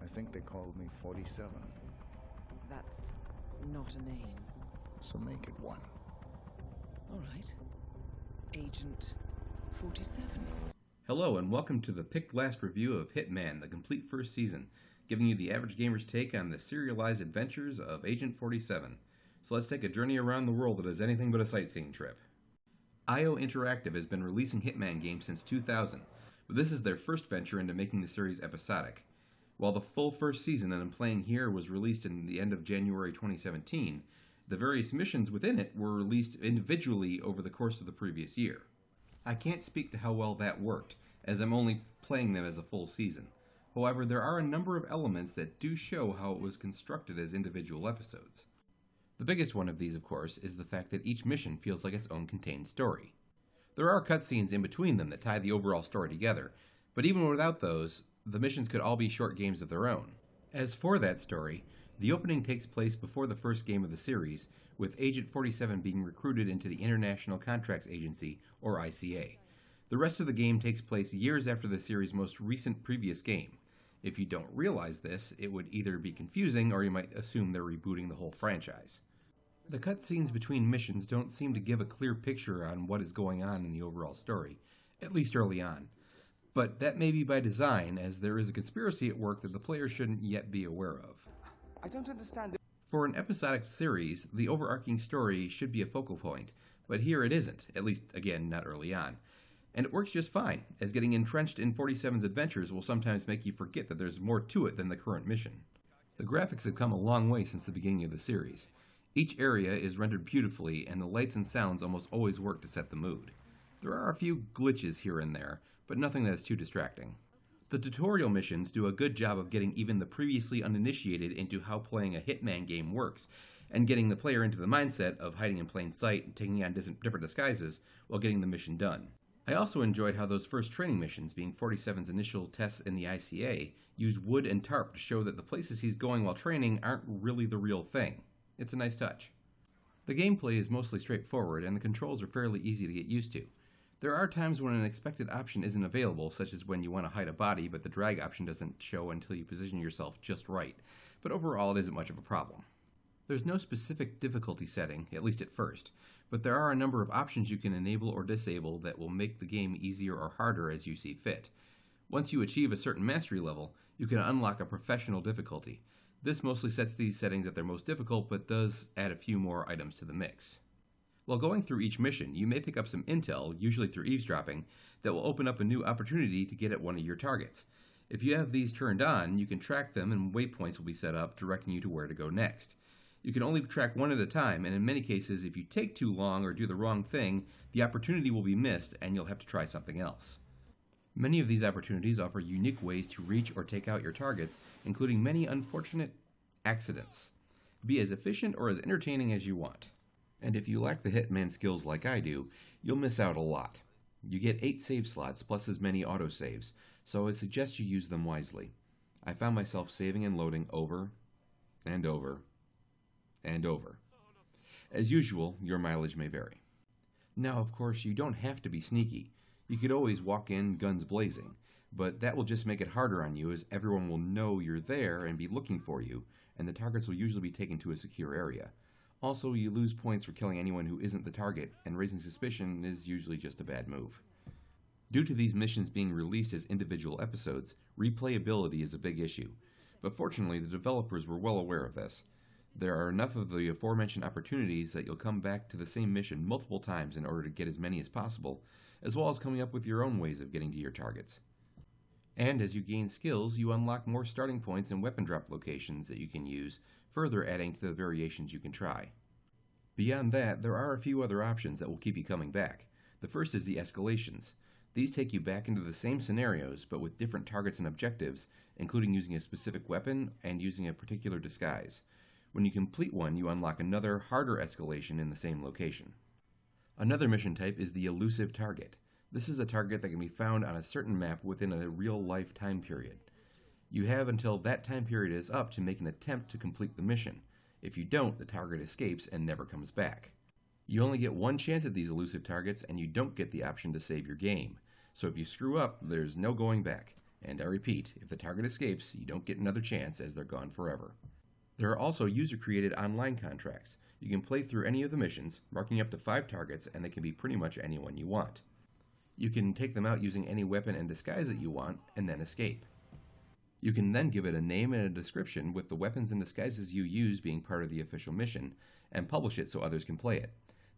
think they called me 47. That's not a name. So make it one. All right. Agent 47. Hello and welcome to the picked last review of Hitman, the complete first season, giving you the average gamer's take on the serialized adventures of Agent 47. So let's take a journey around the world that is anything but a sightseeing trip. IO Interactive has been releasing Hitman games since 2000, but this is their first venture into making the series episodic. While the full first season that I'm playing here was released in the end of January 2017, the various missions within it were released individually over the course of the previous year. I can't speak to how well that worked, as I'm only playing them as a full season. However, there are a number of elements that do show how it was constructed as individual episodes. The biggest one of these, of course, is the fact that each mission feels like its own contained story. There are cutscenes in between them that tie the overall story together, but even without those, the missions could all be short games of their own. As for that story, the opening takes place before the first game of the series, with Agent 47 being recruited into the International Contracts Agency, or ICA. The rest of the game takes place years after the series' most recent previous game. If you don't realize this, it would either be confusing or you might assume they're rebooting the whole franchise. The cutscenes between missions don't seem to give a clear picture on what is going on in the overall story, at least early on. But that may be by design, as there is a conspiracy at work that the player shouldn't yet be aware of. I don't understand. For an episodic series, the overarching story should be a focal point, but here it isn't, at least, again, not early on. And it works just fine, as getting entrenched in 47's adventures will sometimes make you forget that there's more to it than the current mission. The graphics have come a long way since the beginning of the series. Each area is rendered beautifully, and the lights and sounds almost always work to set the mood. There are a few glitches here and there, but nothing that is too distracting. The tutorial missions do a good job of getting even the previously uninitiated into how playing a Hitman game works, and getting the player into the mindset of hiding in plain sight and taking on different disguises while getting the mission done. I also enjoyed how those first training missions, being 47's initial tests in the ICA, use wood and tarp to show that the places he's going while training aren't really the real thing. It's a nice touch. The gameplay is mostly straightforward, and the controls are fairly easy to get used to. There are times when an expected option isn't available, such as when you want to hide a body but the drag option doesn't show until you position yourself just right, but overall it isn't much of a problem. There's no specific difficulty setting, at least at first, but there are a number of options you can enable or disable that will make the game easier or harder as you see fit. Once you achieve a certain mastery level, you can unlock a professional difficulty. This mostly sets these settings at their most difficult, but does add a few more items to the mix. While going through each mission, you may pick up some intel, usually through eavesdropping, that will open up a new opportunity to get at one of your targets. If you have these turned on, you can track them and waypoints will be set up directing you to where to go next. You can only track one at a time, and in many cases, if you take too long or do the wrong thing, the opportunity will be missed and you'll have to try something else. Many of these opportunities offer unique ways to reach or take out your targets, including many unfortunate accidents. Be as efficient or as entertaining as you want. And if you lack the Hitman skills like I do, you'll miss out a lot. You get 8 save slots plus as many autosaves, so I suggest you use them wisely. I found myself saving and loading over and over and over. As usual, your mileage may vary. Now, of course, you don't have to be sneaky. You could always walk in guns blazing, but that will just make it harder on you as everyone will know you're there and be looking for you, and the targets will usually be taken to a secure area. Also, you lose points for killing anyone who isn't the target, and raising suspicion is usually just a bad move. Due to these missions being released as individual episodes, replayability is a big issue, but fortunately the developers were well aware of this. There are enough of the aforementioned opportunities that you'll come back to the same mission multiple times in order to get as many as possible, as well as coming up with your own ways of getting to your targets. And as you gain skills, you unlock more starting points and weapon drop locations that you can use, further adding to the variations you can try. Beyond that, there are a few other options that will keep you coming back. The first is the escalations. These take you back into the same scenarios, but with different targets and objectives, including using a specific weapon and using a particular disguise. When you complete one, you unlock another, harder escalation in the same location. Another mission type is the elusive target. This is a target that can be found on a certain map within a real-life time period. You have until that time period is up to make an attempt to complete the mission. If you don't, the target escapes and never comes back. You only get one chance at these elusive targets, and you don't get the option to save your game. So if you screw up, there's no going back. And I repeat, if the target escapes, you don't get another chance as they're gone forever. There are also user-created online contracts. You can play through any of the missions, marking up to 5 targets, and they can be pretty much anyone you want. You can take them out using any weapon and disguise that you want, and then escape. You can then give it a name and a description with the weapons and disguises you use being part of the official mission, and publish it so others can play it.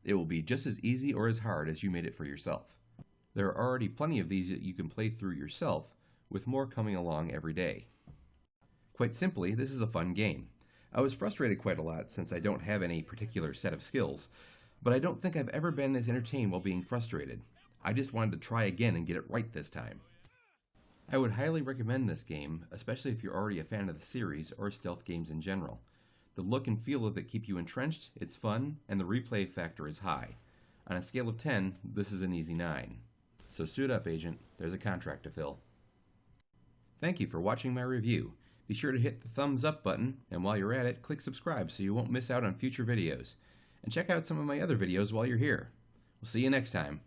It will be just as easy or as hard as you made it for yourself. There are already plenty of these that you can play through yourself, with more coming along every day. Quite simply, this is a fun game. I was frustrated quite a lot since I don't have any particular set of skills, but I don't think I've ever been as entertained while being frustrated. I just wanted to try again and get it right this time. I would highly recommend this game, especially if you're already a fan of the series or stealth games in general. The look and feel of it keep you entrenched, it's fun, and the replay factor is high. On a scale of 10, this is an easy 9. So suit up, Agent. There's a contract to fill. Thank you for watching my review. Be sure to hit the thumbs up button, and while you're at it, click subscribe so you won't miss out on future videos. And check out some of my other videos while you're here. We'll see you next time.